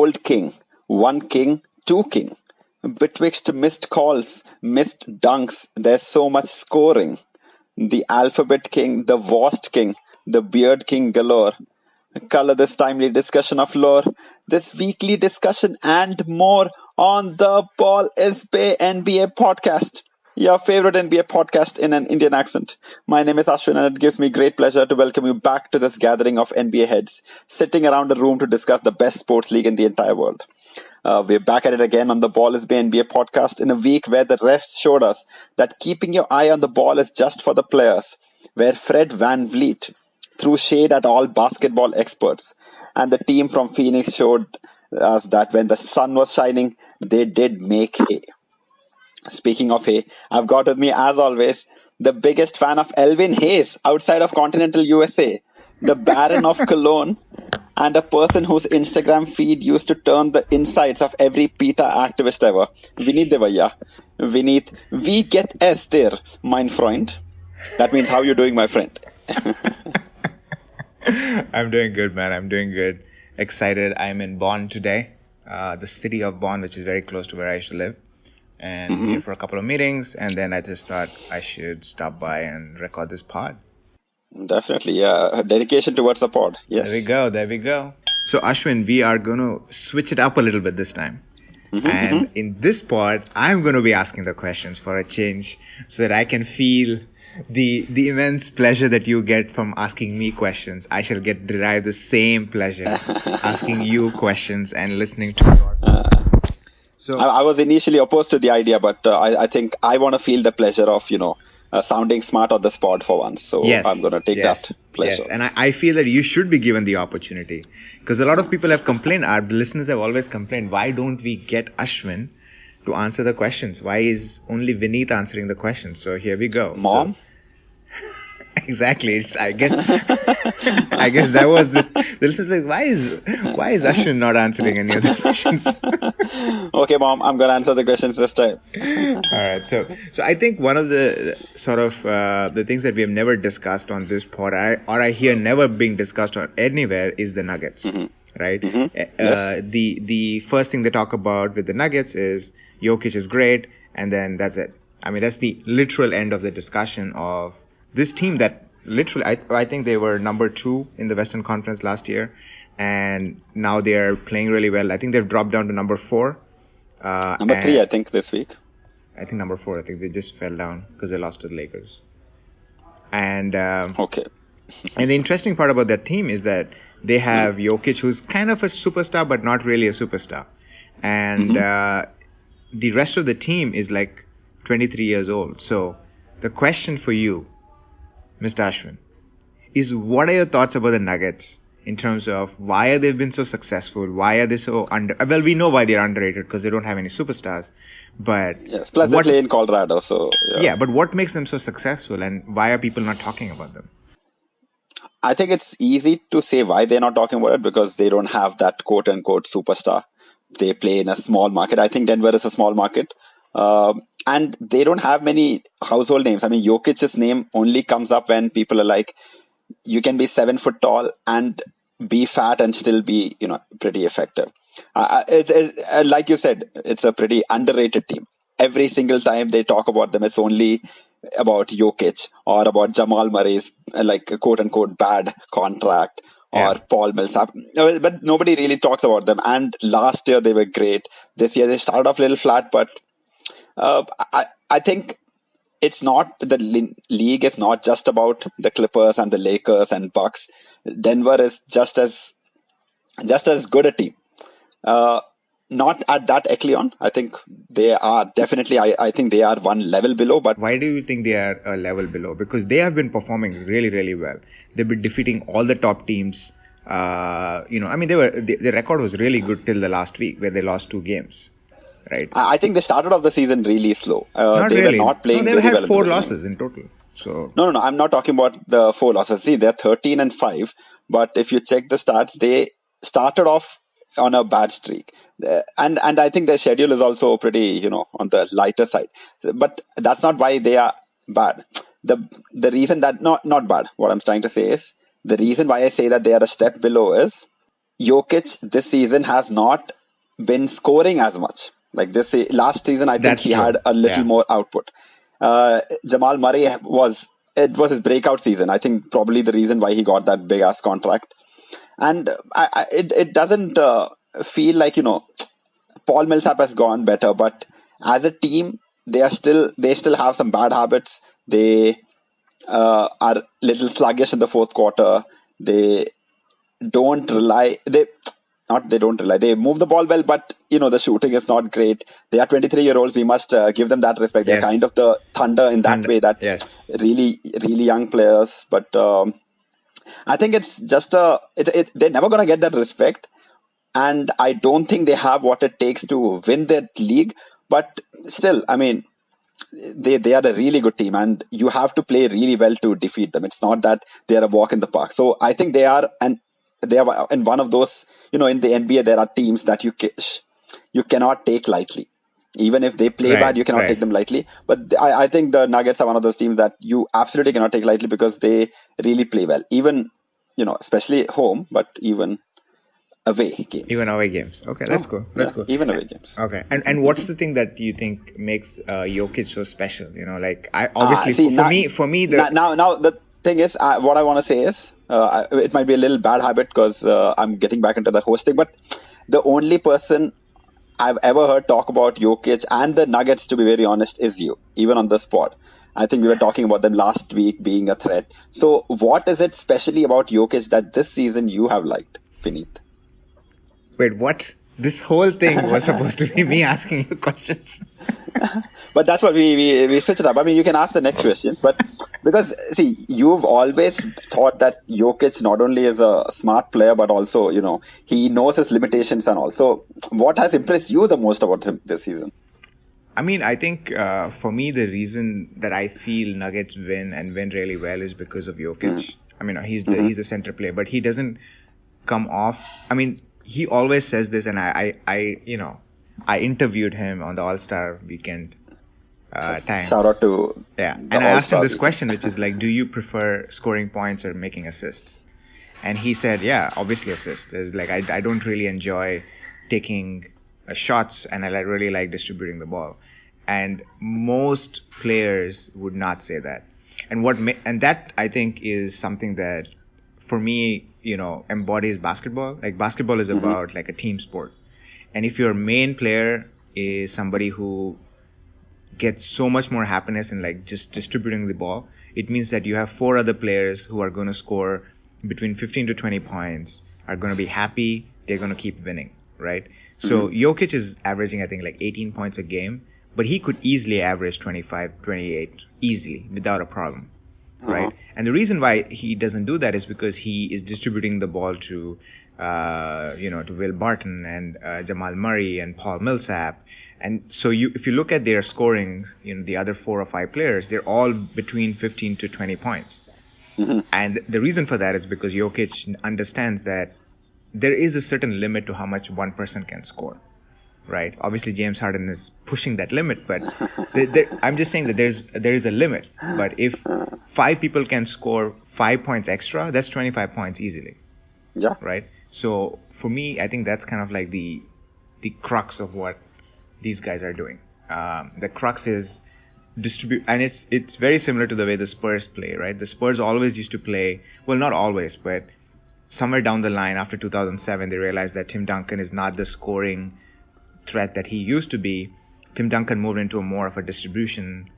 old king, two king. Betwixt missed calls, missed dunks, there's so much scoring. The alphabet king, the vast king, the beard king galore. Color this timely discussion of lore, this weekly discussion and more on the Ball is Bay NBA podcast, your favorite NBA podcast in an Indian accent. My name is Ashwin and it gives me great pleasure to welcome you back to this gathering of NBA heads sitting around a room to discuss the best sports league in the entire world. We're back at it again on the Ball is Bay NBA podcast in a week where the refs showed us that keeping your eye on the ball is just for the players, where Fred VanVleet threw shade at all basketball experts, and the team from Phoenix showed us that when the sun was shining, they did make hay. Speaking of hay, I've got with me, as always, the biggest fan of Elvin Hayes outside of continental USA, the Baron of Cologne, and a person whose Instagram feed used to turn the insides of every PETA activist ever, Vineet Devaya. Vineet, wie geht es dir, mein Freund? That means, how you doing, my friend? I'm doing good, man. I'm doing good. Excited. I'm in Bonn today, the city of Bonn, which is very close to where I used to live. And here for a couple of meetings. And then I just thought I should stop by and record this pod. Definitely, yeah. Dedication towards the pod. Yes. There we go. So, Ashwin, we are going to switch it up a little bit this time. And in this pod, I'm going to be asking the questions for a change so that I can feel the immense pleasure that you get from asking me questions. I shall derive the same pleasure asking you questions and listening to your So I was initially opposed to the idea, but I think I want to feel the pleasure of, sounding smart on the spot for once. So I'm going to take that pleasure. Yes, and I feel that you should be given the opportunity, because a lot of people have complained, our listeners have always complained, why don't we get Ashwin to answer the questions? Why is only Vineet answering the questions? So here we go. Mom? Exactly. I guess that was the listeners like, why is Ashwin not answering any of the questions? Okay, Mom, I'm gonna answer the questions this time. All right. So I think one of the sort of the things that we have never discussed on this pod, or I hear never being discussed on anywhere, is the Nuggets. Right. Yes. The first thing they talk about with the Nuggets is Jokic is great, and then that's it. I mean, that's the literal end of the discussion of this team that literally, I think they were number 2 in the Western Conference last year, and now they are playing really well. I think they've dropped down to number 4. Number 3, I think, this week. I think number 4. I think they just fell down because they lost to the Lakers. And okay. And the interesting part about that team is that they have Jokic, who's kind of a superstar, but not really a superstar. And the rest of the team is like 23 years old. So the question for you, Mr. Ashwin, is what are your thoughts about the Nuggets in terms of why have they been so successful? Why are they so well, we know why they're underrated because they don't have any superstars. But yes, plus they play in Colorado, so yeah, but what makes them so successful and why are people not talking about them? I think it's easy to say why they're not talking about it, because they don't have that quote unquote superstar. They play in a small market. I think Denver is a small market. And they don't have many household names. I mean, Jokic's name only comes up when people are like, you can be 7 foot tall and be fat and still be, pretty effective. It's like you said, it's a pretty underrated team. Every single time they talk about them, it's only about Jokic or about Jamal Murray's quote unquote bad contract or Paul Millsap. But nobody really talks about them. And last year they were great. This year they started off a little flat, but I think it's not, the league is not just about the Clippers and the Lakers and Bucks. Denver is just as good a team. Not at that echelon. I think they are definitely, I think they are one level below. But why do you think they are a level below? Because they have been performing really, really well. They've been defeating all the top teams. I mean, the record was really good till the last week where they lost 2 games. Right. I think they started off the season really slow. Not they really. were not playing they very had well. 4 losses in total. So No. I'm not talking about the 4 losses. See, they're 13-5. But if you check the stats, they started off on a bad streak. And I think their schedule is also pretty, on the lighter side. But that's not why they are bad. The reason that, not bad, what I'm trying to say is, the reason why I say that they are a step below is Jokic this season has not been scoring as much. Like last season, I think That's he true. had a little Yeah. more output. Jamal Murray it was his breakout season. I think probably the reason why he got that big ass contract. And it doesn't feel like, Paul Millsap has gone better, but as a team, they still have some bad habits. They are little sluggish in the fourth quarter. They don't rely. They don't rely. They move the ball well, but the shooting is not great. They are 23-year-olds. We must give them that respect. They're kind Yes. of the Thunder in that Thunder. way. That Yes. really, really young players. But I think it's just they're never gonna get that respect, and I don't think they have what it takes to win that league. But still, I mean, they are a really good team, and you have to play really well to defeat them. It's not that they are a walk in the park. So I think they are in one of those. In the NBA, there are teams that you cannot take lightly. Even if they play bad, Right. you cannot take Right. them lightly. But I think the Nuggets are one of those teams that you absolutely cannot take lightly because they really play well. Even especially at home, but even away Even games. away games. Okay, that's cool. That's Yeah, cool. even away games. Okay, and what's the thing that you think makes Jokic so special? Like I obviously See, for me the now the thing is, what I want to say is, it might be a little bad habit because I'm getting back into the hosting, but the only person I've ever heard talk about Jokic and the Nuggets, to be very honest, is you, even on the spot. I think we were talking about them last week being a threat. So, what is it specially about Jokic that this season you have liked, Vineet? wait, what? This whole thing was supposed to be me asking you questions. But that's what we switch it up. I mean, you can ask the next questions, but because see, you've always thought that Jokic not only is a smart player, but also he knows his limitations and all. So, what has impressed you the most about him this season? I mean, I think for me the reason that I feel Nuggets win and win really well is because of Jokic. I mean, he's the center player, but he doesn't come off. I mean, he always says this, and I interviewed him on the All-Star weekend time. Shout out to Yeah, the and I asked him All-Star this weekend. question, which is like, do you prefer scoring points or making assists? And he said, yeah, obviously assists. There's like I don't really enjoy taking shots, and I really like distributing the ball. And most players would not say that. And and that I think is something that for me, embodies basketball. Like basketball is about like a team sport. And if your main player is somebody who gets so much more happiness in like just distributing the ball, it means that you have four other players who are going to score between 15 to 20 points, are going to be happy, they're going to keep winning, right? So Jokic is averaging, I think, like 18 points a game, but he could easily average 25, 28 easily without a problem, right? And the reason why he doesn't do that is because he is distributing the ball to Will Barton and Jamal Murray and Paul Millsap. And so if you look at their scorings, the other 4 or 5 players, they're all between 15 to 20 points. And the reason for that is because Jokic understands that there is a certain limit to how much one person can score, right? Obviously, James Harden is pushing that limit, but I'm just saying that there is a limit. But if 5 people can score 5 points extra, that's 25 points easily. Yeah. Right. So for me, I think that's kind of like the crux of what these guys are doing. The crux is distribute, and it's very similar to the way the Spurs play, right? The Spurs always used to play, well, not always, but somewhere down the line after 2007, they realized that Tim Duncan is not the scoring threat that he used to be. Tim Duncan moved into more of a distribution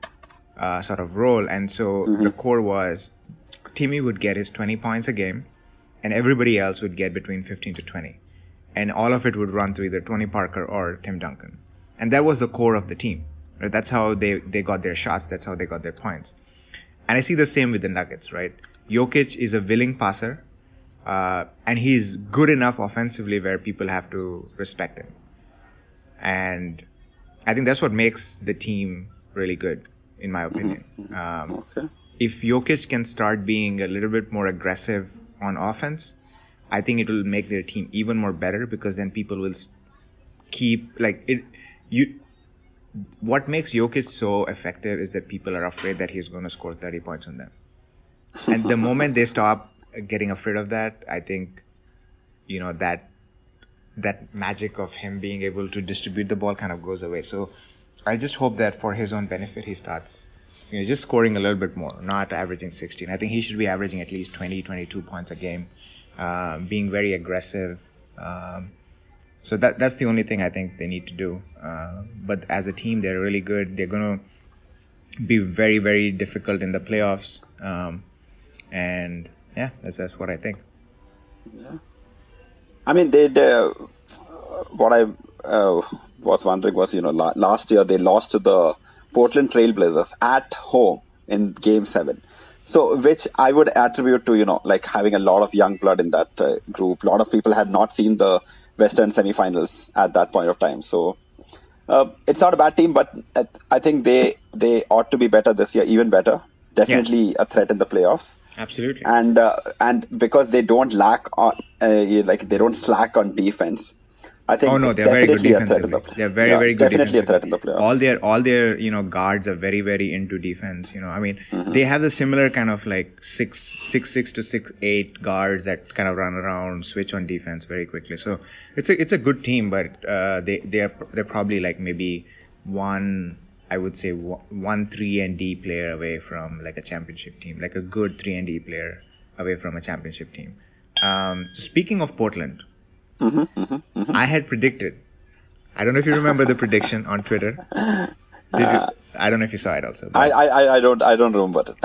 sort of role, and so the core was Timmy would get his 20 points a game, and everybody else would get between 15 to 20. And all of it would run through either Tony Parker or Tim Duncan. And that was the core of the team. Right? That's how they got their shots. That's how they got their points. And I see the same with the Nuggets, right? Jokic is a willing passer, and he's good enough offensively where people have to respect him. And I think that's what makes the team really good, in my opinion. Okay. If Jokic can start being a little bit more aggressive on offense, I think it will make their team even more better, because then people will keep like it. What makes Jokic so effective is that people are afraid that he's going to score 30 points on them. And the moment they stop getting afraid of that, I think, that that magic of him being able to distribute the ball kind of goes away. So I just hope that for his own benefit, he starts just scoring a little bit more, not averaging 16. I think he should be averaging at least 20, 22 points a game, being very aggressive. So that's the only thing I think they need to do. But as a team, they're really good. They're going to be very, very difficult in the playoffs. And yeah, that's what I think. Yeah. I mean, what I was wondering was, last year they lost to the Portland Trail Blazers at home in Game 7. So, which I would attribute to, like having a lot of young blood in that group. A lot of people had not seen the Western semifinals at that point of time. So, it's not a bad team, but I think they ought to be better this year, even better. Definitely a threat in the playoffs. Absolutely. And because they don't lack on, they don't slack on defense. I think they're very good defensively. They're very good. Definitely a threat in the playoffs. All their guards are very, very into defense. I mean, they have the similar kind of like 6'6" to 6'8" guards that kind of run around, switch on defense very quickly. So it's a good team, but they're probably like maybe one 3-and-D player away from like a championship team, like a good 3-and-D player away from a championship team. So speaking of Portland. I had predicted. I don't know if you remember the prediction on Twitter. I don't know if you saw it also. I don't remember it.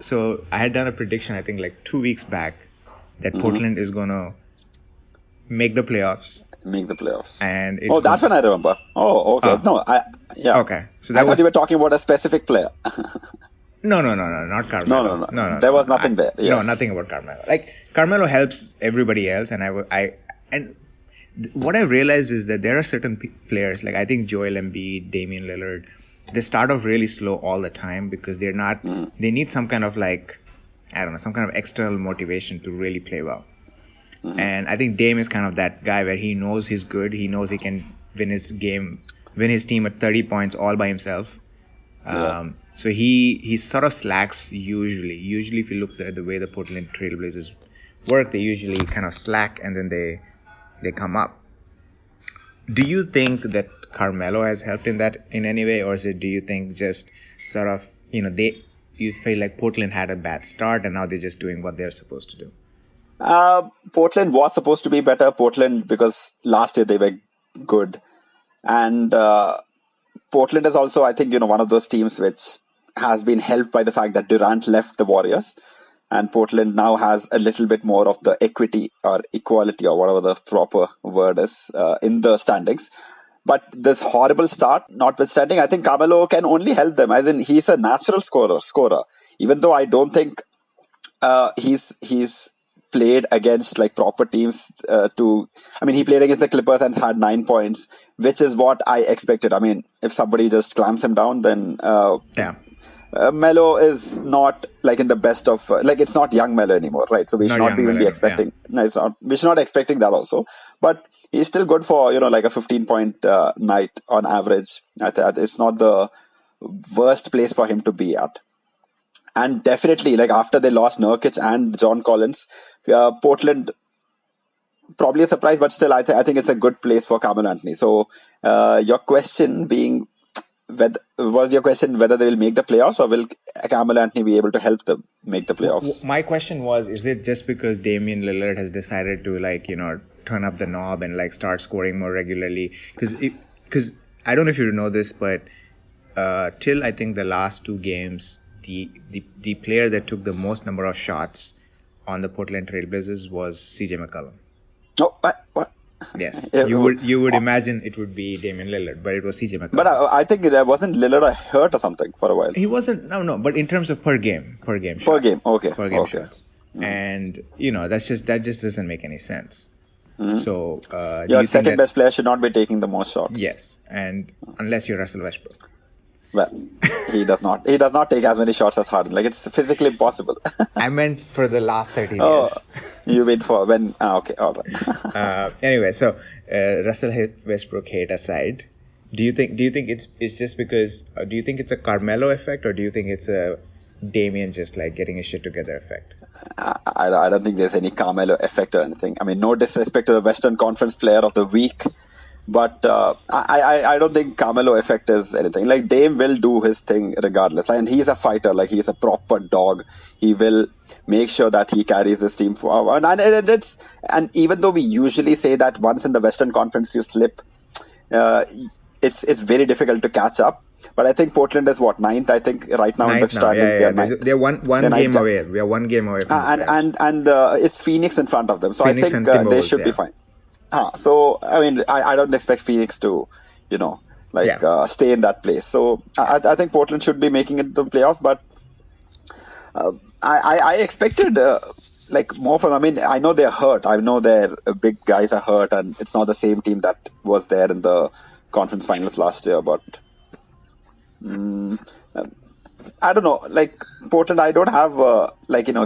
So I had done a prediction, I think like 2 weeks back, that Portland is gonna make the playoffs. And that one I remember. Oh, okay. Okay. So I thought you were talking about a specific player. No, not Carmelo. No. There was nothing there. Yes. No, nothing about Carmelo. Like Carmelo helps everybody else, and what I realized is that there are certain players, like I think Joel Embiid, Damian Lillard, they start off really slow all the time because they're not. They need some kind of some kind of external motivation to really play well. And I think Dame is kind of that guy where he knows he's good. He knows he can win his team at 30 points all by himself. So he sort of slacks usually. Usually, if you look at the way the Portland Trail Blazers work, they usually kind of slack and then they come up. Do you think that Carmelo has helped in that in any way, or do you think just sort of you feel like Portland had a bad start and now they're just doing what they're supposed to do? Portland was supposed to be better. Portland, because last year they were good, and Portland is also, I think, one of those teams which has been helped by the fact that Durant left the Warriors. And Portland now has a little bit more of the equity or equality or whatever the proper word is in the standings. But this horrible start notwithstanding, I think Carmelo can only help them. As in, he's a natural scorer. Even though I don't think he's played against like proper teams he played against the Clippers and had 9 points, which is what I expected. I mean, if somebody just clamps him down, then Melo is not like in the best of it's not young Melo anymore, right? So we should not even be expecting. No, it's not. We should not expecting that also. But he's still good for like a 15-point night on average. It's not the worst place for him to be at. And definitely, like after they lost Nurkic and John Collins, Portland probably a surprise, but still I think it's a good place for Carmelo Anthony. So your question being. Whether they will make the playoffs, or will Carmelo Anthony be able to help them make the playoffs? My question was, is it just because Damian Lillard has decided to turn up the knob and start scoring more regularly? Because I don't know if you know this, but till I think the last 2 games, the player that took the most number of shots on the Portland Trail Blazers was CJ McCollum. Oh, what? Yes, you would imagine it would be Damian Lillard, but it was CJ McCollum. But I think it wasn't Lillard hurt or something for a while. He wasn't. No. But in terms of per game shots. Okay. Per game shots, and that just doesn't make any sense. So your second best player should not be taking the most shots. Yes, and unless you're Russell Westbrook. Well, he does not. He does not take as many shots as Harden. It's physically impossible. I meant for the last 13 years. Oh, you mean for when? Okay, all right. Anyway, so Russell Westbrook hate aside, do you think it's just because? Do you think it's a Carmelo effect, or do you think it's a Damian just getting his shit together effect? I don't think there's any Carmelo effect or anything. I mean, no disrespect to the Western Conference Player of the Week, but I don't think Carmelo effect is anything. Like Dame will do his thing regardless, and he's a fighter. Like he's a proper dog. He will make sure that he carries his team forward. And even though we usually say that once in the Western Conference you slip, uh, it's very difficult to catch up. But I think Portland is what, ninth? I think right now in the Ninth now. standings Yeah. they are ninth. They're one They're game ninth. away. We are one game away from the playoffs. And it's Phoenix in front of them, so Phoenix I think and they Timberwolves, should be yeah. fine. So I mean, I don't expect Phoenix to, stay in that place. So I think Portland should be making it to the playoffs, but I expected more from. I mean, I know they're hurt. I know their big guys are hurt, and it's not the same team that was there in the conference finals last year. But I don't know. Like Portland, I don't have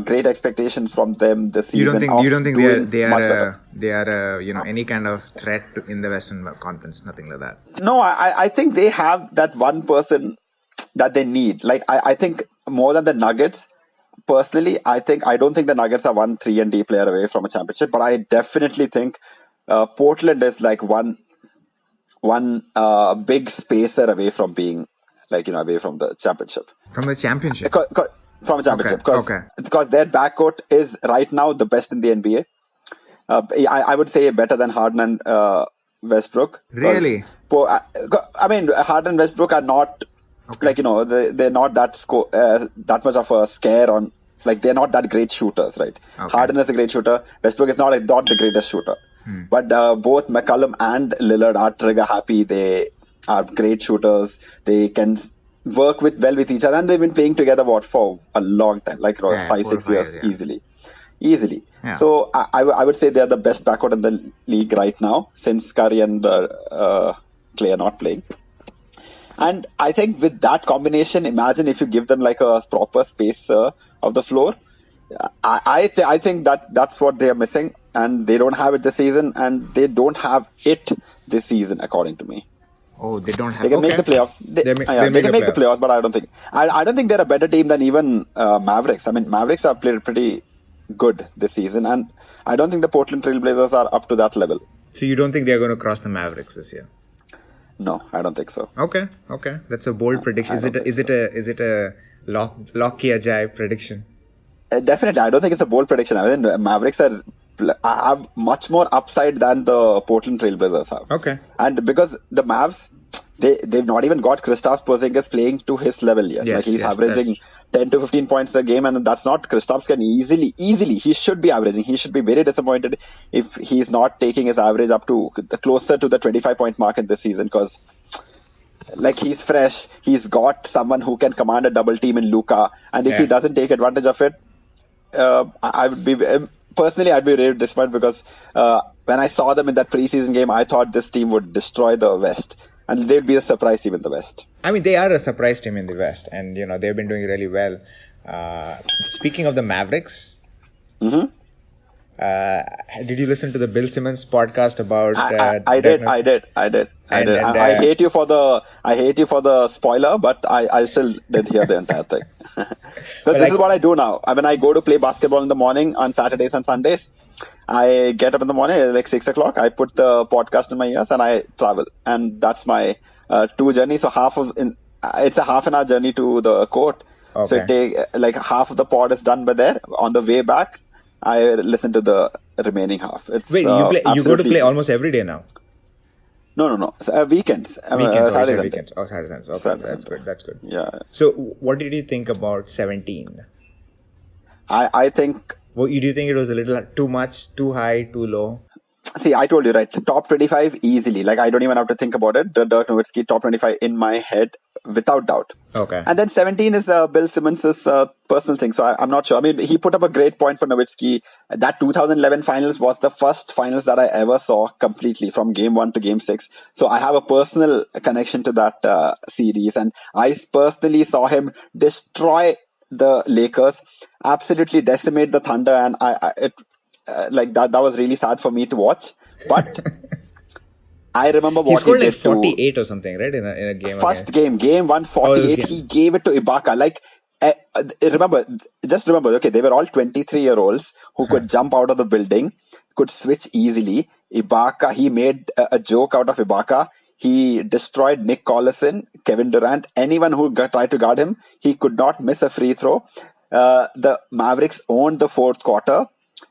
great expectations from them this season. You don't think they much better. are any kind of threat in the Western Conference? Nothing like that. No, I think they have that one person that they need. Like I think more than the Nuggets. Personally, I don't think the Nuggets are 3-and-D player away from a championship, but I definitely think Portland is like one big spacer away from being away from the championship. From the championship. From a championship, Okay. because their backcourt is right now the best in the NBA. I would say better than Harden and Westbrook. Really? I mean, Harden and Westbrook are not they're not that much of a scare on. Like they're not that great shooters, right? Okay. Harden is a great shooter. Westbrook is not the greatest shooter. But both McCollum and Lillard are trigger happy. They are great shooters. They can work well with each other, and they've been playing together for a long time, 5-6 years, easily. Yeah. So I would say they're the best backcourt in the league right now, since Curry and Clay are not playing. And I think with that combination, imagine if you give them like a proper space of the floor. I think that's what they are missing, and they don't have it this season, and they don't have it this season, according to me. Oh, they don't have. They can make the playoffs. They can make the playoffs, but I don't think. I don't think they're a better team than even Mavericks. I mean, Mavericks have played pretty good this season, and I don't think the Portland Trailblazers are up to that level. So you don't think they're going to cross the Mavericks this year? No, I don't think so. Okay, that's a bold prediction. Is it a lock kiya jaye prediction? Definitely, I don't think it's a bold prediction. I mean, Mavericks have much more upside than the Portland Trailblazers have. Okay. And because the Mavs, they've not even got Kristaps Porzingis playing to his level yet. Yes, he's averaging 10 to 15 points a game, and that's not. Kristaps can easily. He should be averaging. He should be very disappointed if he's not taking his average up to closer to the 25-point mark in this season, because he's fresh. He's got someone who can command a double team in Luka, and if he doesn't take advantage of it, I would be personally, I'd be really disappointed, because when I saw them in that preseason game, I thought this team would destroy the West, and they'd be a surprise team in the West. I mean, they are a surprise team in the West, and they've been doing really well. Speaking of the Mavericks, did you listen to the Bill Simmons podcast about? I did. I hate you for the spoiler, but I still did hear the entire thing. So this is what I do now. When I go to play basketball in the morning on Saturdays and Sundays, I get up in the morning like 6 o'clock. I put the podcast in my ears and I travel, and that's my two journey. So it's a half an hour journey to the court. Okay. So it take half of the pod is done by there. On the way back, I listen to the remaining half. Wait, you go to play almost every day now? No. So, weekends. Saturdays and weekends. Oh, Saturdays. Okay, Saturdays. That's good. Yeah. So, what did you think about 17? I think. Do you think it was a little too much, too high, too low? See, I told you, right? Top 25 easily. I don't even have to think about it. The Dirk Nowitzki top 25 in my head, without doubt. Okay. And then 17 is Bill Simmons' personal thing. So I'm not sure. I mean, he put up a great point for Nowitzki. That 2011 finals was the first finals that I ever saw completely, from game 1 to game 6. So I have a personal connection to that series. And I personally saw him destroy the Lakers, absolutely decimate the Thunder. And that was really sad for me to watch. But I remember what he scored did 48 or something, right? In a game. First game 1, 48. He gave it to Ibaka. remember, okay, they were all 23-year-olds who could jump out of the building, could switch easily. Ibaka, he made a joke out of Ibaka. He destroyed Nick Collison, Kevin Durant, anyone who tried to guard him. He could not miss a free throw. The Mavericks owned the fourth quarter.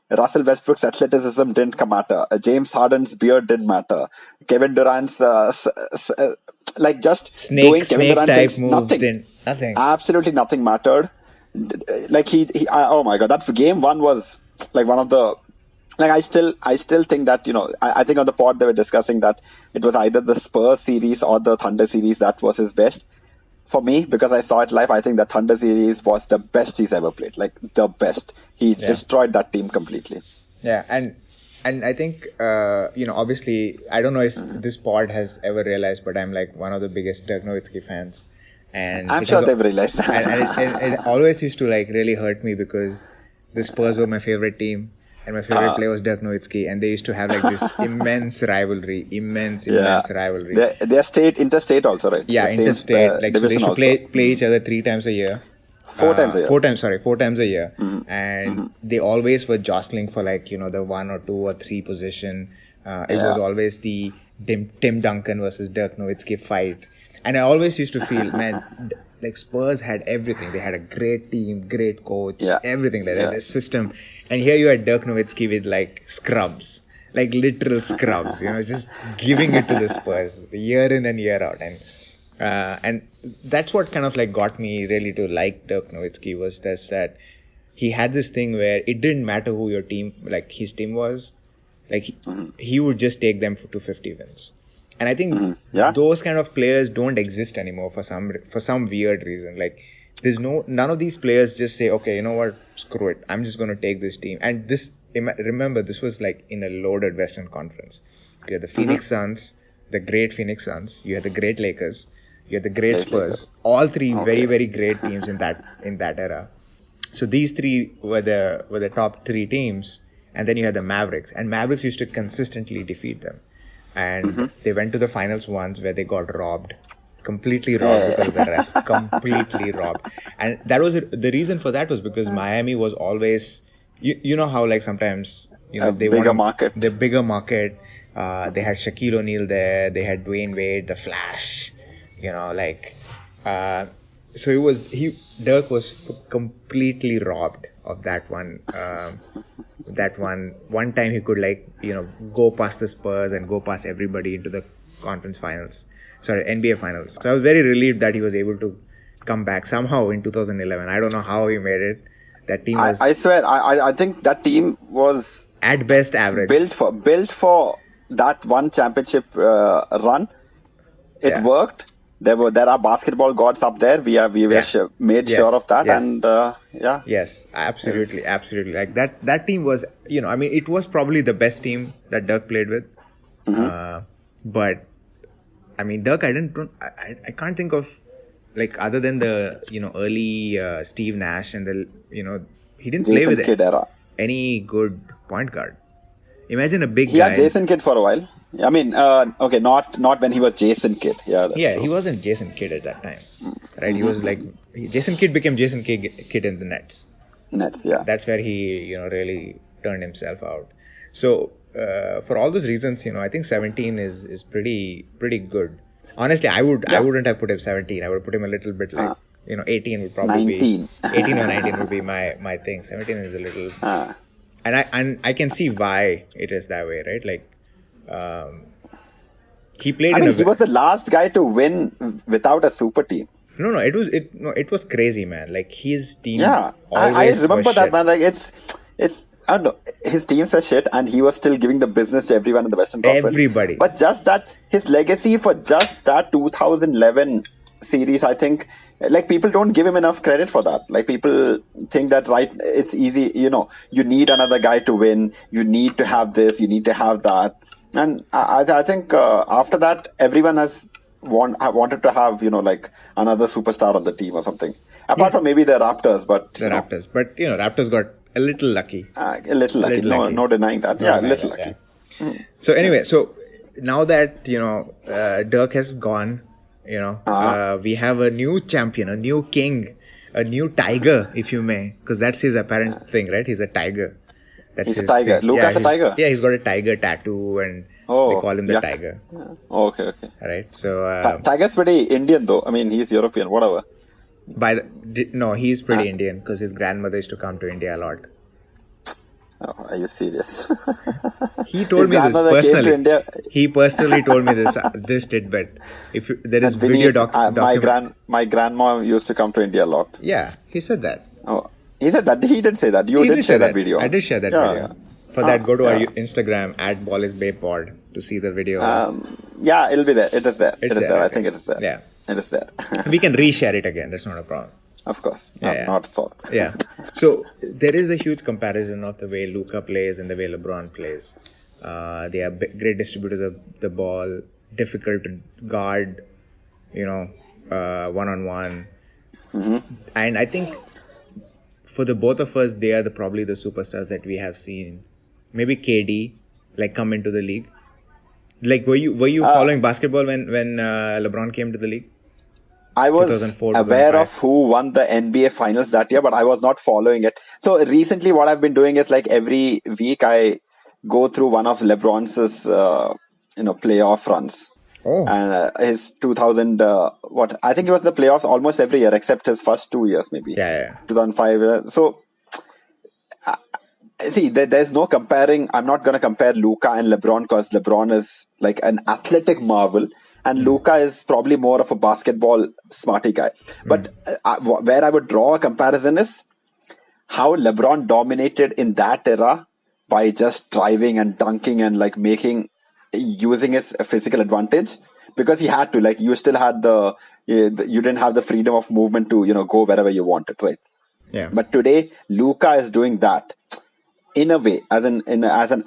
Russell Westbrook's athleticism didn't matter. James Harden's beard didn't matter. Kevin Durant's just doing Kevin snake Durant type things, moves, nothing. absolutely nothing mattered. Like oh my god, that game one was like one of the, like I still think that, I think on the pod they were discussing that it was either the Spurs series or the Thunder series that was his best. For me, because I saw it live, I think the Thunder series was the best he's ever played. Like the best. He destroyed that team completely. Yeah, and I think obviously I don't know if this pod has ever realized, but I'm like one of the biggest Dirk Nowitzki fans, and I'm sure they've realized that. And it always used to like really hurt me because the Spurs were my favorite team. And my favorite player was Dirk Nowitzki, and they used to have like this immense rivalry. They're interstate also, right? Yeah, interstate. Like so they used to play each other 3 times a year. 4 times a year. 4 times a year. Mm-hmm. And they always were jostling for like, the 1 or 2 or 3 position. It was always the Tim Duncan versus Dirk Nowitzki fight. And I always used to feel, man, like Spurs had everything. They had a great team, great coach, everything like that, the system. And here you had Dirk Nowitzki with like scrubs, like literal scrubs, just giving it to the Spurs year in and year out. And that's what kind of like got me really to like Dirk Nowitzki was that he had this thing where it didn't matter who your team, like his team was, like he would just take them to 50 wins. And I think those kind of players don't exist anymore for some weird reason. Like there's none of these players just say, okay, you know what, screw it, I'm just going to take this team. And remember, this was like in a loaded Western Conference. You had the Phoenix Suns, the great Phoenix Suns. You had the great Lakers. You had the great Spurs. All 3 very, very great teams in that era. So these 3 were the top 3 teams. And then you had the Mavericks. And Mavericks used to consistently defeat them. And they went to the finals once where they got robbed. Completely robbed because of the refs. Completely robbed. And that was the reason for that was because Miami was always, you know how like sometimes they bigger market. The bigger market. They had Shaquille O'Neal there. They had Dwayne Wade, the Flash. So Dirk was completely robbed of that one. One time he could go past the Spurs and go past everybody into the NBA finals. So I was very relieved that he was able to come back somehow in 2011. I don't know how he made it. That team was, I swear, I think that team was at best average. Built for that one championship run. It worked. There are basketball gods up there. We made sure of that, and Yes, absolutely. Like that team was, it was probably the best team that Dirk played with. But I mean, Dirk, I can't think of like other than the early Steve Nash and he didn't play with any good point guard. Imagine a big guy. He had Jason Kidd for a while. I mean, not when he was Jason Kidd. He wasn't Jason Kidd at that time, right? He was like Jason Kidd became Jason Kidd in the Nets. That's where he really turned himself out. So for all those reasons, I think 17 is pretty good. Honestly, I wouldn't have put him 17. I would put him a little bit like 18 would probably 19. be 18 or 19 would be my thing. 17 is a little and I can see why it is that way, right? Like he played. He was the last guy to win without a super team. No, it was crazy, man. Like his team. Yeah, I remember that, man. Like it's I don't know. His teams were shit, and he was still giving the business to everyone in the Western Conference. Everybody. But just that, his legacy for just that 2011 series, I think, like people don't give him enough credit for that. Like people think that, right, it's easy, you need another guy to win. You need to have this, you need to have that. And I think after that, everyone has wanted to have, like another superstar on the team or something. Apart from maybe the Raptors, but... Raptors. But, Raptors got a little lucky. A little lucky. No denying that. A little lucky. Yeah. So anyway, now that, Dirk has gone, we have a new champion, a new king a new tiger, if you may, because that's his apparent thing, right? He's a tiger. That's He's a his tiger. thing. Luka's a tiger. Yeah, he's got a tiger tattoo, and they Oh, call him the yuck. tiger. Yeah. Okay, okay. Right. So Tiger's pretty Indian though. I mean, he's European, whatever. no, he's Uh, pretty Indian because his grandmother used to come to India a lot. oh, are you serious? He told His me this grandmother came to personally. India. He personally told me this tidbit. There is That video Vinny, document. my grandma used to come to India a lot. Yeah, he said that. Oh, he said that. He did say that. You He did did share say that that. video. I did share that Yeah, video. yeah. For that, go to our Yeah. Instagram at ballisbaypod to see the video. Yeah, it'll be there. It is there. It's It is there, there. I okay. think it is there. Yeah. It is there. We can reshare it again. That's not a problem. Of course. Yeah, yeah. Not for. Yeah. So there is a huge comparison of the way Luka plays and the way LeBron plays. They are great distributors of the ball, difficult to guard, one-on-one. Mm-hmm. And I think for the both of us, they are probably the superstars that we have seen. Maybe KD, come into the league. Were you following basketball when LeBron came to the league? I was 2004, aware 2005. of who won the NBA finals that year, but I was not following it. So recently, what I've been doing is every week I go through one of LeBron's playoff runs. Oh. And his 2000 I think he was in the playoffs almost every year except his first 2 years maybe. Yeah. 2005. So see, there's no comparing. I'm not going to compare Luka and LeBron because LeBron is an athletic marvel. And Luka is probably more of a basketball smarty guy. But where I would draw a comparison is how LeBron dominated in that era by just driving and dunking and using his physical advantage because he had to. You still had you didn't have the freedom of movement to go wherever you wanted, right? Yeah. But today Luka is doing that. In a way, as an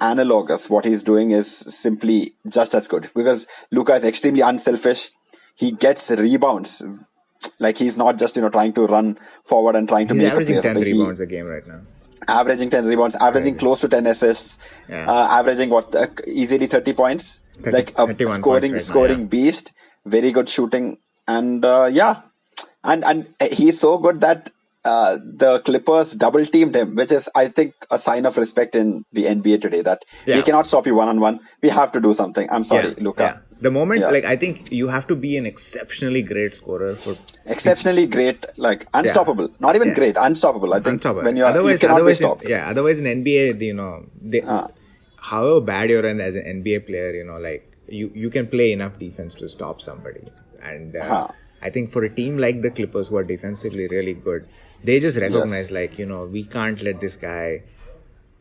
analogous, what he's doing is simply just as good because Luka is extremely unselfish. He gets rebounds. He's not just trying to run forward and trying to make a play. He's averaging 10 rebounds a game right now. Averaging 10 rebounds, averaging close to 10 assists, averaging easily 30 points. 31 scoring beast. Very good shooting, and and he's so good that the Clippers double teamed him, which is, I think, a sign of respect in the NBA today. That we cannot stop you one-on-one. We have to do something. I'm sorry, Luka. Yeah. The moment, I think you have to be an exceptionally great scorer exceptionally great, unstoppable. Not even great, unstoppable. I think when you cannot be stopped. Otherwise in NBA, however bad you're in as an NBA player, you can play enough defense to stop somebody. And I think for a team like the Clippers who are defensively really good, they just recognize we can't let this guy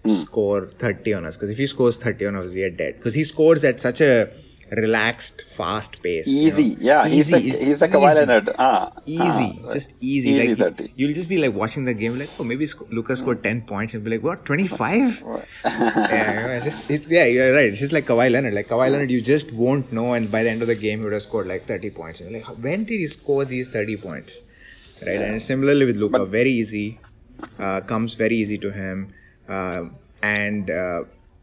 score 30 on us, because if he scores 30 on us, we are dead. Because he scores at such a relaxed, fast pace. Easy, he's the Kawhi Leonard. Just easy. Easy 30. You'll just be watching the game, maybe Lucas scored 10 points, and be like, what, 25? You're right. It's just like Kawhi Leonard. Kawhi Leonard, you just won't know, and by the end of the game, he would have scored 30 points. And you're like, when did he score these 30 points? Right, and similarly with Luka, very easy, comes very easy to him. And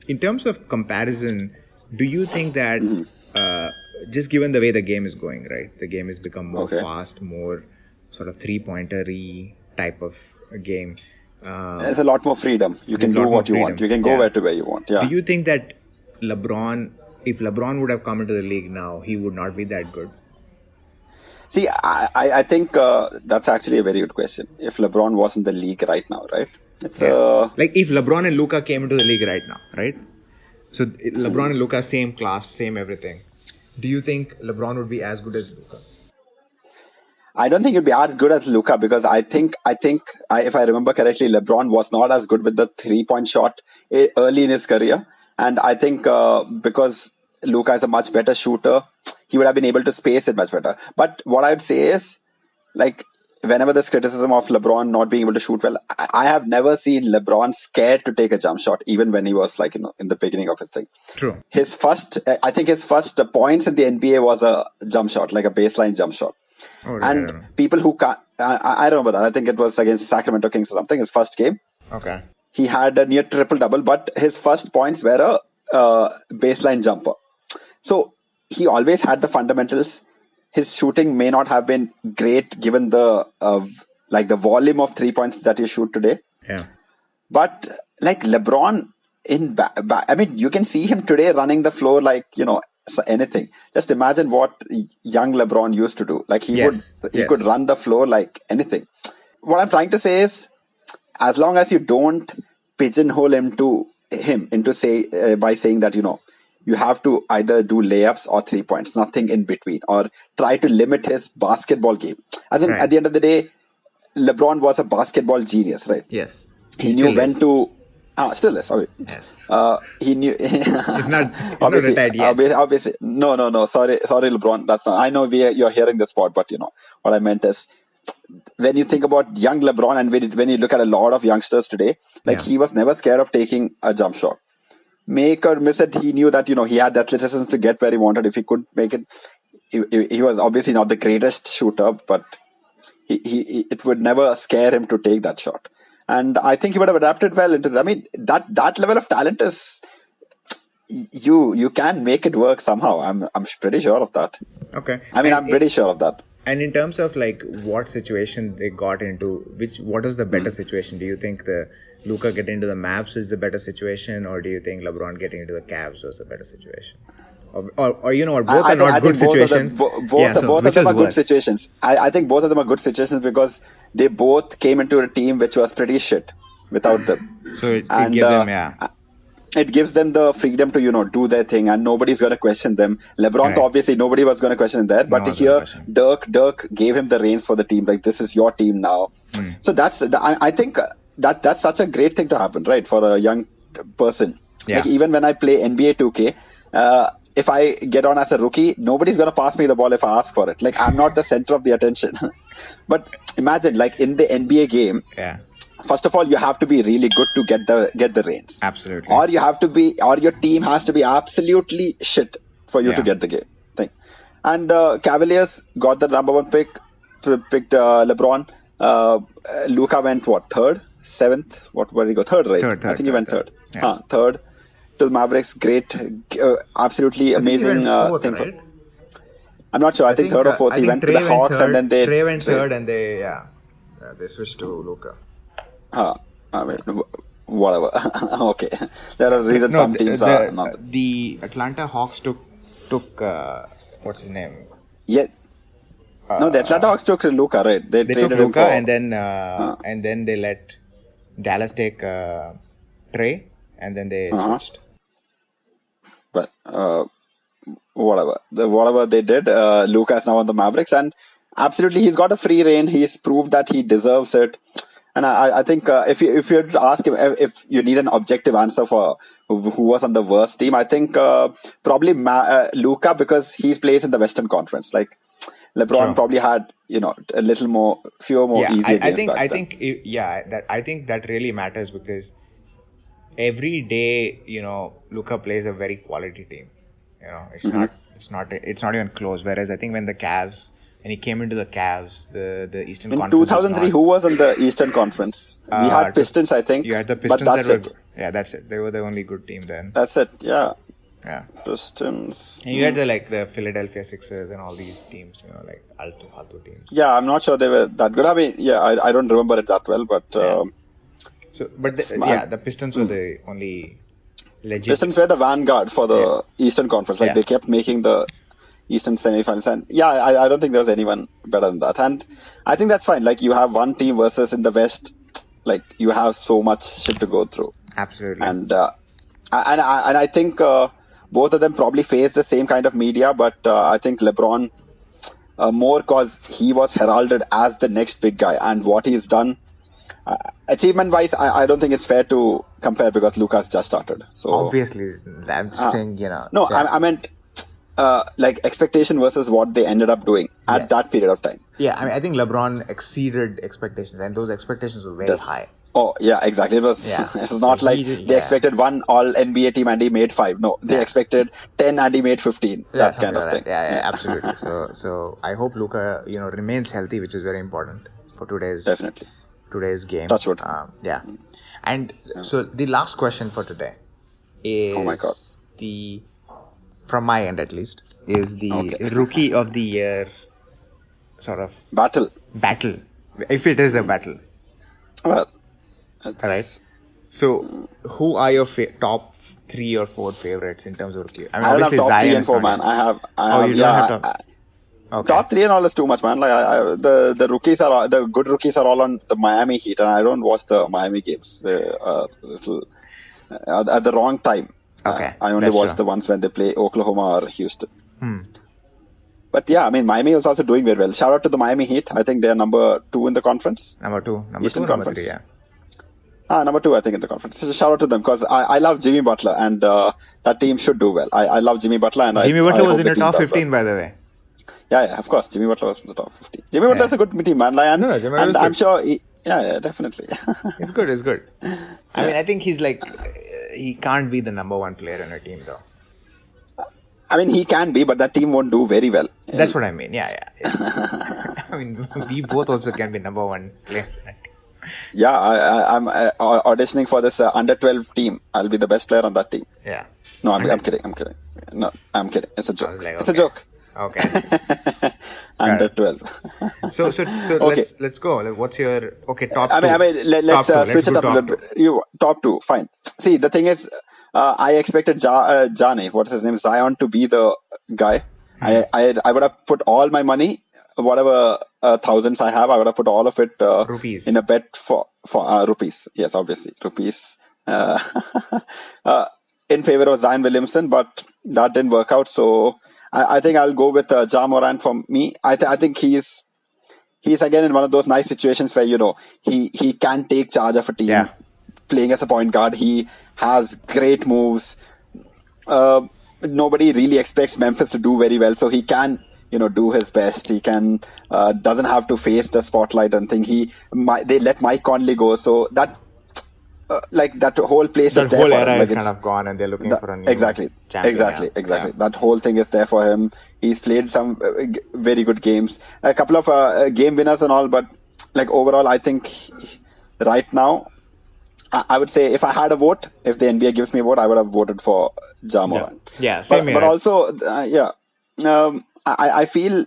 in terms of comparison, do you think that just given the way the game is going, right, the game has become more fast, more sort of three-pointer-y type of a game. There's a lot more freedom. You can do what you want. You can go where you want. Yeah. Do you think that if LeBron would have come into the league now, he would not be that good? See, I think that's actually a very good question. If LeBron was in the league right now, right? It's if LeBron and Luka came into the league right now, right? So LeBron and Luka, same class, same everything. Do you think LeBron would be as good as Luka? I don't think it'd be as good as Luka because I think if I remember correctly, LeBron was not as good with the 3-point shot early in his career, and I think because Luka is a much better shooter, he would have been able to space it much better. But what I would say is, whenever there's criticism of LeBron not being able to shoot well, I have never seen LeBron scared to take a jump shot, even when he was in the beginning of his thing. True. His first points in the NBA was a jump shot, a baseline jump shot. Oh, and people who can't, I remember that. I think it was against Sacramento Kings or something, his first game. Okay. He had a near triple-double, but his first points were a baseline jumper. So he always had the fundamentals. His shooting may not have been great given the like the volume of 3 points that you shoot today. Yeah. But like LeBron I mean, you can see him today running the floor like, anything. Just imagine what young LeBron used to do. Like he could run the floor like anything. What I'm trying to say is, as long as you don't pigeonhole by saying that, you have to either do layups or 3 points, nothing in between, or try to limit his basketball game. As in, at the end of the day, LeBron was a basketball genius, right? Yes. He knew when to. Still is. Okay. Yes. He knew. He's not retired yet. Obviously, no. Sorry, LeBron. That's not. I know you're hearing this part, but what I meant is, when you think about young LeBron and when you look at a lot of youngsters today, he was never scared of taking a jump shot. Make or miss it, he knew that he had the athleticism to get where he wanted. If he could make it, he was obviously not the greatest shooter, but it would never scare him to take that shot. And I think he would have adapted well into. I mean, that level of talent is, you can make it work somehow. I'm pretty sure of that. Okay. I mean, I'm pretty sure of that. And in terms of like what situation they got into, what was the better situation? Do you think the Luka getting into the Mavs is the better situation, or do you think LeBron getting into the Cavs was a better situation? Or both are not good situations. Both of them are good situations. I think both of them are good situations because they both came into a team which was pretty shit without them. So it gives them, it gives them the freedom to do their thing, and nobody's going to question them. LeBron, obviously nobody was going to question him there, but here Dirk gave him the reins for the team. Like, this is your team now. So I think that's such a great thing to happen, right, for a young person. Like, even when I play NBA 2K, if I get on as a rookie, nobody's going to pass me the ball if I ask for it. Like, I'm not the center of the attention. But imagine, like, in the NBA game, first of all, you have to be really good to get the reins. Absolutely. Or your team has to be absolutely shit for you to get the game thing. And Cavaliers got the number one picked LeBron. Luka went third, seventh? Where did he go? Third, right? Third. I think he went third. Third to the Mavericks. Great, absolutely amazing thing. Right? I'm not sure. I think third or fourth. He went to the Hawks, and then Trey went third, and they switched to Luka. I mean, whatever. Okay, there are reasons some teams are not. The Atlanta Hawks took what's his name? Yeah. No, the Atlanta Hawks took Luka, right? They traded took Luka, him and then they let Dallas take Trey, and then they switched. But whatever they did, Luka is now on the Mavericks, and absolutely he's got a free reign. He's proved that he deserves it. And I think if you ask him if you need an objective answer for who was on the worst team, I think probably Luka, because he plays in the Western Conference. Like, LeBron probably had a little fewer more easy games. I think that really matters, because every day Luka plays a very quality team. It's not even close. Whereas I think when he came into the Cavs, the Eastern Conference. In 2003, who was in the Eastern Conference? We had Pistons, I think. You had the Pistons. But that's it. Yeah, that's it. They were the only good team then. That's it. Yeah. Yeah. Pistons. And you had the Philadelphia Sixers and all these teams, like alto teams. Yeah, I'm not sure they were that good. I mean, I don't remember it that well, but. The Pistons were the only legit. Pistons were the vanguard for the Eastern Conference. Like, they kept making the Eastern semifinals, and I don't think there was anyone better than that. And I think that's fine. Like, you have one team versus in the West, like, you have so much shit to go through. Absolutely. And I think both of them probably face the same kind of media, but I think LeBron more because he was heralded as the next big guy, and what he's done achievement wise, I don't think it's fair to compare, because Luka's just started. So obviously, I'm saying No, I meant. Like, expectation versus what they ended up doing at that period of time. Yeah, I mean, I think LeBron exceeded expectations, and those expectations were very high. Oh, yeah, exactly. It was not like they expected one all-NBA team and he made 5. No, they expected 10 and he made 15. That kind of thing. Yeah, absolutely. So I hope Luka, remains healthy, which is very important for today's game. That's what. And so the last question for today is, oh my God, from my end at least, is the Rookie of the Year sort of battle. If it is a battle. Well, All right. So, who are your top 3 or 4 favorites in terms of rookie? I mean, I don't have obviously top three Zion and is four, not man. yet. I Oh, have, you don't have yeah. top. Okay. Top three and all is too much, man. Like the rookies are the good rookies are all on the Miami Heat, and I don't watch the Miami games. Little at the wrong time. Okay. I only That's watch true. the ones when they play Oklahoma or Houston. Hmm. But yeah, I mean Miami is also doing very well. Shout out to the Miami Heat. I think they're number 2 in the conference. Number 2, Eastern number Conference. 3, yeah. Number 2, I think, in the conference. So shout out to them because I love Jimmy Butler and that team should do well. I love Jimmy Butler and Jimmy I Butler was hope in the the team top does 15, well. by the way. Yeah, of course. Jimmy Butler was in the top 15. Jimmy Butler is a good team, man. Like, No, Jimmy Butler and is I'm good. sure, yeah, definitely. It's good. I mean, I think he's like, he can't be the number 1 player in a team, though. I mean, he can be, but that team won't do very well. That's what I mean. Yeah. I mean, we both also can be number 1 players in a team. Yeah, I'm auditioning for this under 12 team. I'll be the best player on that team. Yeah. No, I'm kidding. No, I'm kidding. It's a joke. I was like, It's a joke. Okay. Under 12. So Okay. let's go. Like, what's your top 2? I mean, let's Top 2. switch it go up a little top 2. bit. You top 2, fine. See, the thing is, I expected Johnny, what's his name, Zion, to be the guy. I would have put all my money, whatever thousands I have, I would have put all of it Rupees. in a bet for rupees. Yes, obviously, rupees. In favor of Zion Williamson, but that didn't work out. So I think I'll go with Ja Morant for me. I think he's again in one of those nice situations where he can take charge of a team. Yeah. Playing as a point guard, he has great moves. Nobody really expects Memphis to do very well, so he can do his best. He can doesn't have to face the spotlight and think. They let Mike Conley go, so that that whole place That is there whole for era him. is kind of gone, and they're looking for a new Exactly. champion. Yeah. That whole thing is there for him. He's played some very good games, a couple of game winners and all, but overall, I think right now, I would say if I had a vote, if the NBA gives me a vote, I would have voted for Ja Morant. Yeah, same here. But also, I feel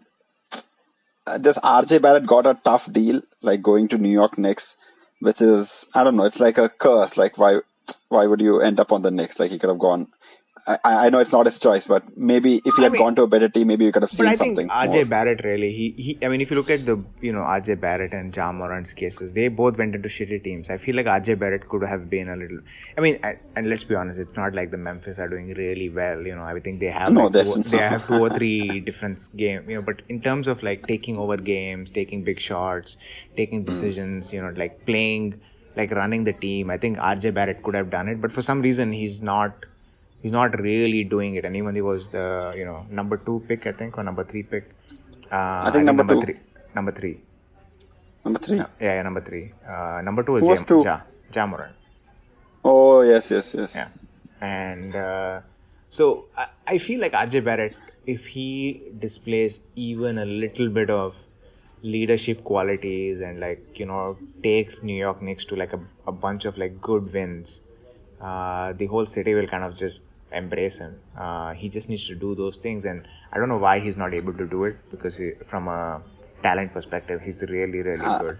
this RJ Barrett got a tough deal, going to New York Knicks, which is, I don't know, it's like a curse. Why would you end up on the Knicks? He could have gone. I know it's not his choice, but maybe if he had gone to a better team, maybe you could have seen something. But I think RJ Barrett really, I mean, if you look at the, RJ Barrett and Ja Morant's cases, they both went into shitty teams. I feel like RJ Barrett could have been a little, I mean, and let's be honest, it's not like the Memphis are doing really well. I think they have, they have 2 or 3 different games, but in terms of taking over games, taking big shots, taking decisions, playing, running the team, I think RJ Barrett could have done it, but for some reason he's not really doing it. And even he was the, number 2 pick, I think, or number 3 pick. I think number 2. Number 3. Number 3? Yeah, number 3. Number 2 is Ja Morant. Oh, yes. Yeah. And so I feel like RJ Barrett, if he displays even a little bit of leadership qualities and takes New York Knicks to a bunch of good wins, the whole city will kind of just embrace him. He just needs to do those things, and I don't know why he's not able to do it, because from a talent perspective, he's really, really good.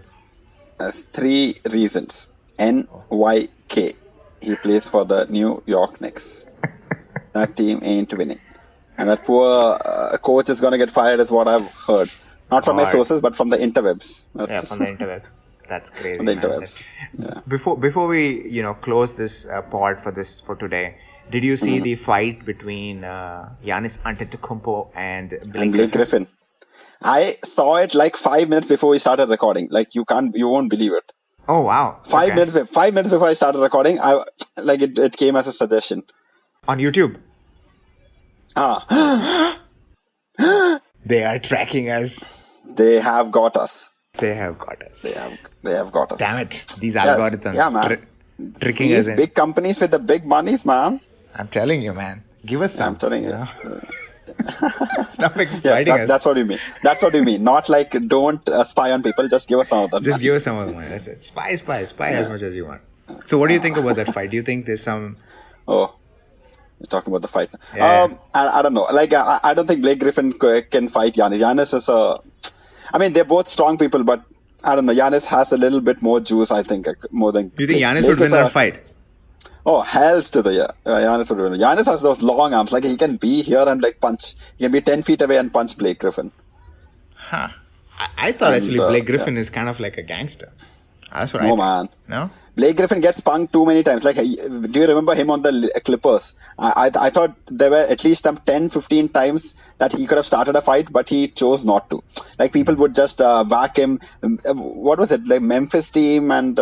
There's 3 reasons. NYK. He plays for the New York Knicks. That team ain't winning. And that poor coach is going to get fired, is what I've heard. Not from my sources, but from the interwebs. From the interwebs. That's crazy. From the interwebs. Yeah. Before we close this pod for today, did you see the fight between Giannis Antetokounmpo and Blake Griffin? I saw it 5 minutes before we started recording. You won't believe it. Oh wow! 5 minutes before I started recording, it came as a suggestion on YouTube. They are tracking us. They have got us. They have got us. They have got us. Damn it! These algorithms. Yeah, man. Tricking us in. These big companies with the big monies, man. I'm telling you, man. Give us some. I'm telling you. Stop exploiting us. That's what you mean. That's what you mean. Not don't spy on people. Just give us some of that. Just give us some of the money. That's it. Spy as much as you want. So what do you think about that fight? Do you think there's some... Oh, you're talking about the fight. Yeah. I don't know. I don't think Blake Griffin can fight Giannis. Giannis is I mean, they're both strong people, but I don't know. Giannis has a little bit more juice, I think, more than You think Blake. Giannis Blake would win is that fight? Oh, hells to the yeah. Giannis would win. Giannis has those long arms. Like he can be here and like punch. He can be 10 feet away and punch Blake Griffin. Huh. I thought And actually Blake Griffin yeah. is kind of like a gangster. That's what I No think. man. No? Blake Griffin gets punked too many times. Like, do you remember him on the Clippers? I thought there were at least some 10, 15 times that he could have started a fight, but he chose not to. Like, people would just whack him. What was it? Like, Memphis team and,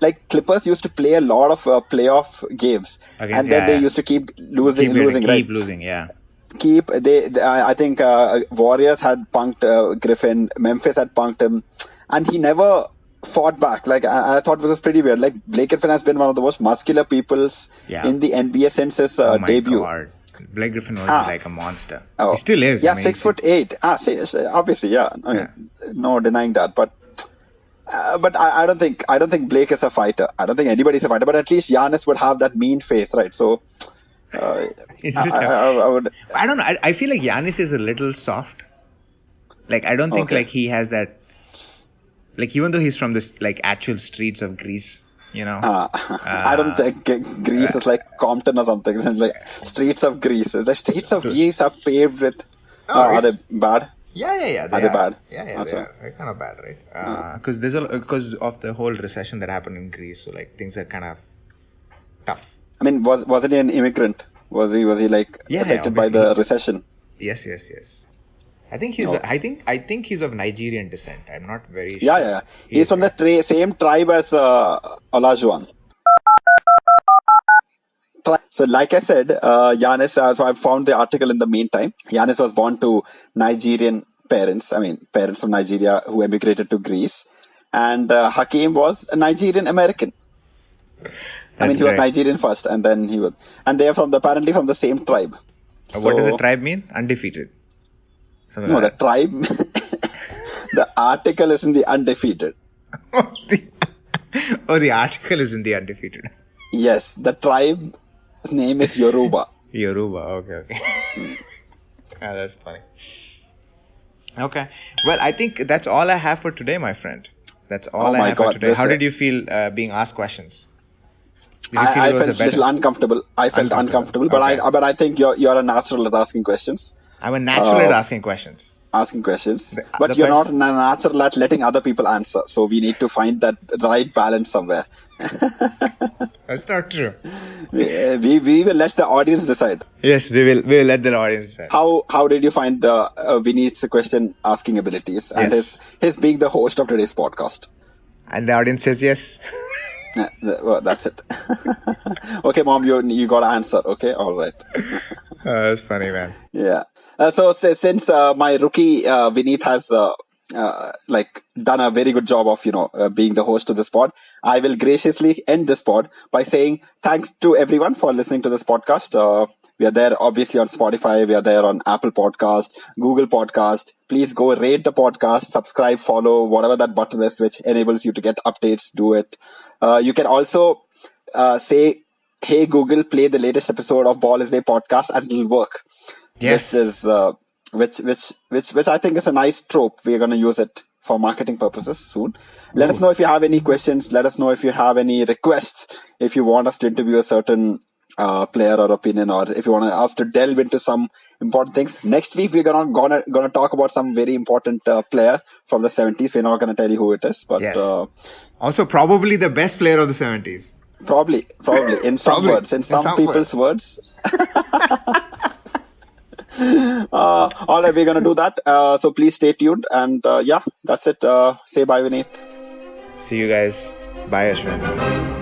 like, Clippers used to play a lot of playoff games. Against, And then they used to keep losing, right? Keep losing, yeah. I think Warriors had punked Griffin, Memphis had punked him, and he never fought back. Like I thought this was pretty weird. Like Blake Griffin has been one of the most muscular peoples in the NBA since his debut. God. Blake Griffin was like a monster. Oh. He still is. Yeah, I mean, 6'8". See, obviously, yeah. I mean, no denying that. But I don't think Blake is a fighter. I don't think anybody's a fighter. But at least Giannis would have that mean face, right? So. I would. I don't know. I feel like Giannis is a little soft. Like I don't think like he has that. Like even though he's from this like actual streets of Greece, you know. I don't think Greece is like Compton or something. It's like streets of Greece. The streets of Greece are paved with. Are they bad? Yeah. Are they bad? Yeah, they're kind of bad, right? Because of the whole recession that happened in Greece, so like things are kind of tough. I mean, wasn't he an immigrant? Was he like affected by the recession? Yes. I think he's. I think he's of Nigerian descent. I'm not very sure. Yeah. He's from the same tribe as Olajuwon. So, like I said, Giannis. So I found the article in the meantime. Giannis was born to Nigerian parents. I mean, parents from Nigeria who emigrated to Greece, and Hakeem was a Nigerian American. I mean, he was Nigerian first, and then and they are apparently from the same tribe. What does the tribe mean? Undefeated. No, the tribe. The article is in the undefeated. The article is in the undefeated. Yes, the tribe name is Yoruba. Okay. That's funny. Okay. Well, I think that's all I have for today, my friend. That's all I have for today. How did you feel being asked questions? I felt a little uncomfortable. I felt uncomfortable, but I think you're a natural at asking questions. I'm a natural at asking questions. But you're not a natural at letting other people answer. So we need to find that right balance somewhere. That's not true. We will let the audience decide. Yes, we will let the audience decide. How did you find Vineet's question asking abilities and his being the host of today's podcast? And the audience says yes. Well, that's it. Okay, Mom, you got to answer. Okay, all right. That's funny, man. Yeah. So since my rookie Vineet has done a very good job of being the host of this pod, I will graciously end this pod by saying thanks to everyone for listening to this podcast. We are there obviously on Spotify. We are there on Apple Podcast, Google Podcast. Please go rate the podcast, subscribe, follow, whatever that button is which enables you to get updates. Do it. You can also say, "Hey Google, play the latest episode of Ball Is Way podcast," and it'll work. Yes. Which I think is a nice trope. We're going to use it for marketing purposes soon. Let us know if you have any questions. Let us know if you have any requests. If you want us to interview a certain player or opinion, or if you want us to delve into some important things. Next week we're gonna talk about some very important player from the 70s. We're not gonna tell you who it is, but also probably the best player of the 70s. Probably in some words, in some people's words. All right, we're gonna do that. So please stay tuned, and that's it. Say bye, Vineet. See you guys. Bye, Ashwin.